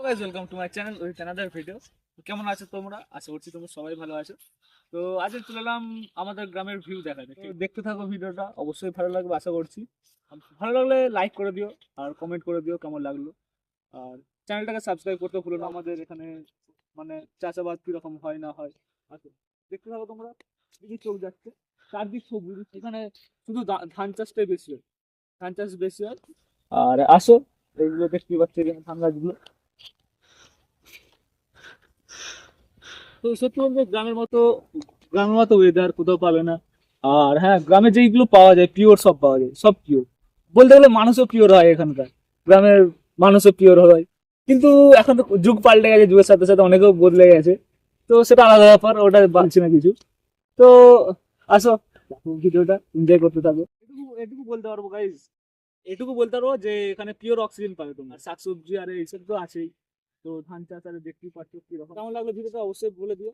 Guys, welcome to my channel with another video. কেমন আছো তোমরা? আশা করছি তোমরা সবাই ভালো আছো। তো আজকে চলে এলাম আমাদের গ্রামের ভিউ দেখাতে। তো দেখতে থাকো ভিডিওটা, অবশ্যই ভালো লাগবে আশা করছি। ভালো লাগলে লাইক করে দিও আর কমেন্ট করে দিও কেমন লাগলো। আর চ্যানেলটাকে সাবস্ক্রাইব করতে ভুলো না। আমাদের এখানে মানে চাষাবাদ কিরকম হয় না হয়, আচ্ছা দেখতে থাকো তোমরা। দিকে চোখ যাচ্ছে, চারদিক সবুজ। এখানে শুধু ধান চাষটাই বেশি হয়, ধান চাষ বেশি হয়। আর আসো, এইগুলো দেখতে পাচ্ছি এখানে ধান গাছগুলো। তো সত্যি বলতে গ্রামের মতো ওয়েদার কোথাও পাবে না। আর হ্যাঁ, গ্রামে যেইগুলো পাওয়া যায় পিওর, সব পাওয়া যায়, সব পিওর। বলতে গেলে মানুষও পিওর হয় এখানকার, গ্রামের মানুষও পিওর হয়। কিন্তু এখন তো যুগ পাল্টে গেছে, যুগের সাথে সাথে অনেকেও বদলে গেছে। তো সেটা আলাদা ব্যাপার, ওটা বলছি না কিছু। তো আসো, ভিডিওটা এনজয় করতে থাকো। এটুকু এটুকু বলতে পারবো গাইজ, এটুকু বলতে পারবো যে এখানে পিওর অক্সিজেন পাবে তোমরা। শাকসবজি আর এইসব তো আছেই। তো ধান চাষ আর দেখতেই পাচ্ছ কিরকম। কেমন লাগলো ভিডিওটা অবশ্যই বলে দিও।